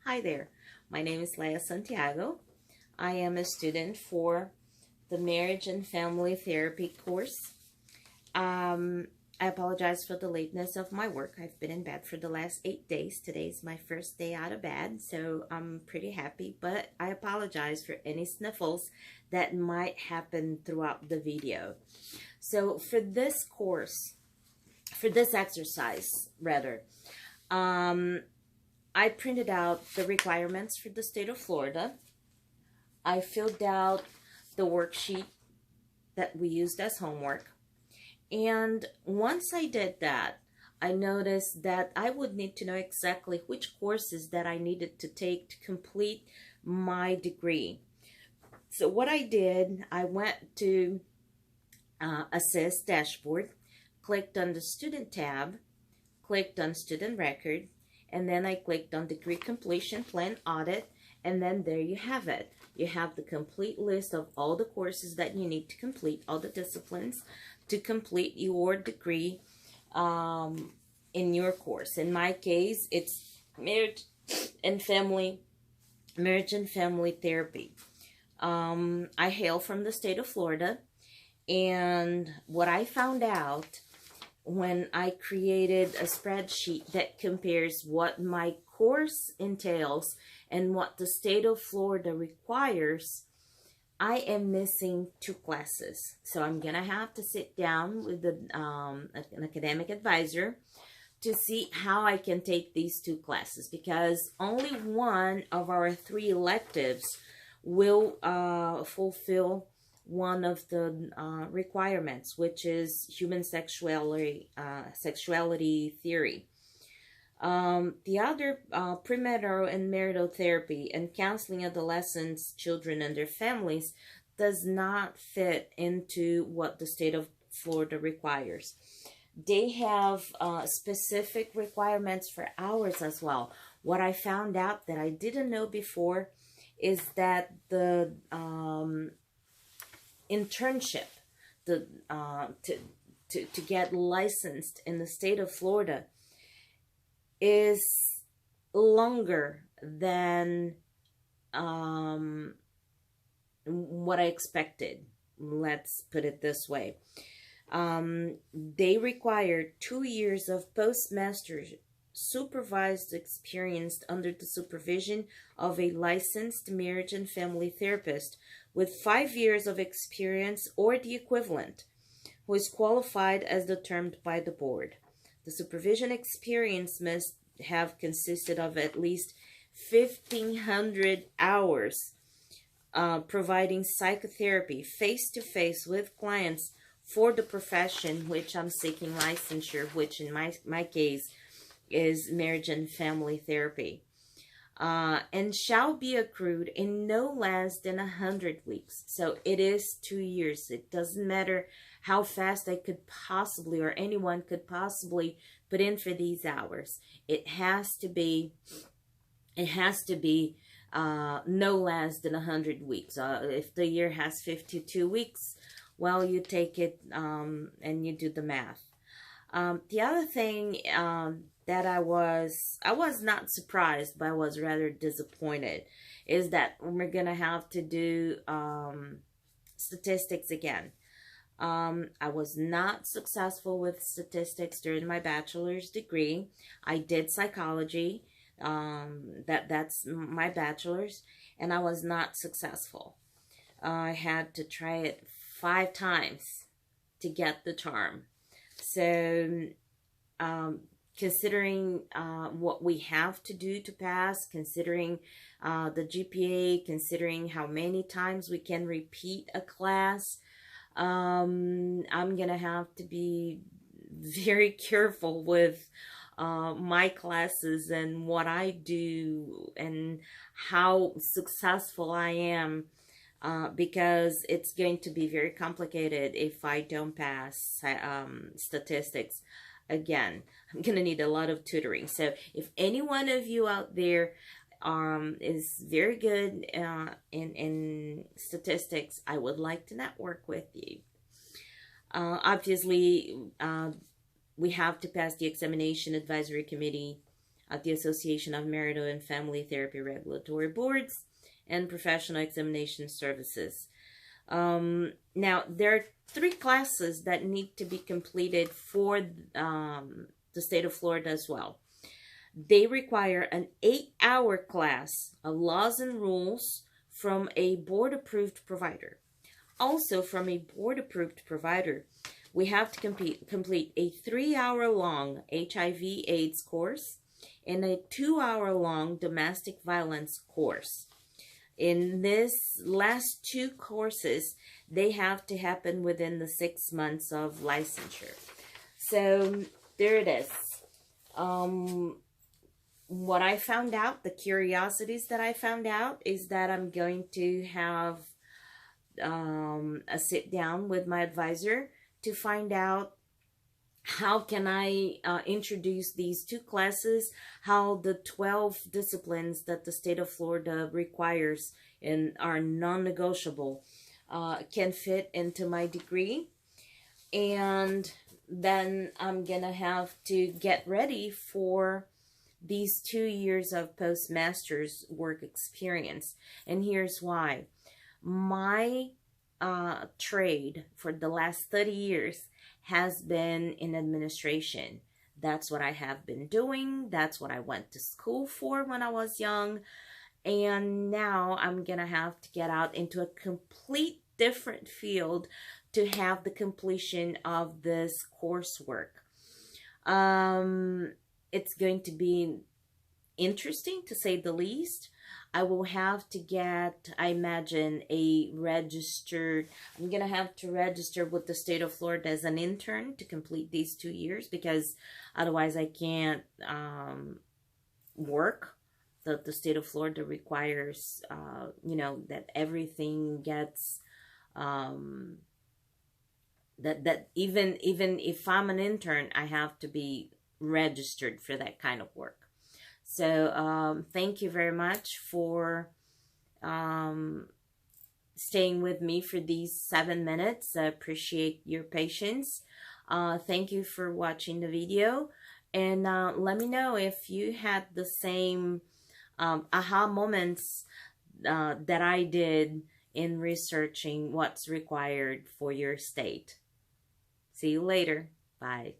Hi there, my name is Santiago. I am a student for the Marriage and Family Therapy course. I apologize for the lateness of my work. I've been in bed for the last 8 days. Today's my first day out of bed, so I'm pretty happy, but I apologize for any sniffles that might happen throughout the video. So for this course, for this exercise, rather, I printed out the requirements for the state of Florida. I filled out the worksheet that we used as homework. And once I did that, I noticed that I would need to know exactly which courses that I needed to take to complete my degree. So what I did, I went to Assist Dashboard, clicked on the Student tab, clicked on Student Record, and then I clicked on Degree Completion Plan Audit, and then there you have it. You have the complete list of all the courses that you need to complete, all the disciplines to complete your degree in your course. In my case, it's Marriage and Family Therapy. I hail from the state of Florida, and what I found out when I created a spreadsheet that compares what my course entails and what the state of Florida requires, I am missing 2 classes. So I'm going to have to sit down with an academic advisor to see how I can take these 2 classes, because only one of our 3 electives will fulfill one of the requirements, which is human sexuality theory. The other, premarital and marital therapy and counseling adolescents, children, and their families, does not fit into what the state of Florida requires. They have specific requirements for ours as well. What I found out that I didn't know before is that the internship, to get licensed in the state of Florida, is longer than what I expected. Let's put it this way. They require 2 years of postmaster supervised experience under the supervision of a licensed marriage and family therapist with 5 years of experience or the equivalent, who is qualified as determined by the board. The supervision experience must have consisted of at least 1,500 hours providing psychotherapy face-to-face with clients for the profession which I'm seeking licensure, which in my case is marriage and family therapy, and shall be accrued in no less than 100 weeks. So it is 2 years. It doesn't matter how fast I could possibly, or anyone could possibly, put in for these hours. It has to be no less than 100 weeks. If the year has 52 weeks, well, you take it and you do the math. The other thing that I was not surprised, but I was rather disappointed, is that we're gonna have to do statistics again. I was not successful with statistics during my bachelor's degree. I did psychology, that's my bachelor's, and I was not successful. I had to try it 5 times to get the term. So considering what we have to do to pass, considering the GPA, considering how many times we can repeat a class, I'm gonna have to be very careful with my classes and what I do and how successful I am, because it's going to be very complicated if I don't pass statistics again. I'm gonna need a lot of tutoring. So if any one of you out there is very good in statistics, I would like to network with you. Obviously, we have to pass the examination advisory committee at the Association of Marital and Family Therapy Regulatory Boards and Professional Examination Services. Now, there are 3 classes that need to be completed for the state of Florida as well. They require an 8-hour class of laws and rules from a board-approved provider. Also, from a board-approved provider, we have to complete a 3-hour-long HIV/AIDS course and a 2-hour-long domestic violence course. In this last 2 courses, they have to happen within the 6 months of licensure. So there it is. What I found out, the curiosities that I found out, is that I'm going to have a sit down with my advisor to find out how can I introduce these 2 classes, how the 12 disciplines that the state of Florida requires and are non-negotiable can fit into my degree. And then I'm gonna have to get ready for these 2 years of postmaster's work experience. And here's why. My trade for the last 30 years has been in administration. That's what I have been doing. That's what I went to school for when I was young. And now I'm gonna have to get out into a complete different field to have the completion of this coursework. It's going to be interesting, to say the least. I will have to get, I imagine, I'm going to have to register with the state of Florida as an intern to complete these 2 years, because otherwise I can't work. The state of Florida requires, that everything gets, that even if I'm an intern, I have to be registered for that kind of work. So thank you very much for staying with me for these 7 minutes. I appreciate your patience. Thank you for watching the video, and let me know if you had the same aha moments that I did in researching what's required for your state. See you later. Bye.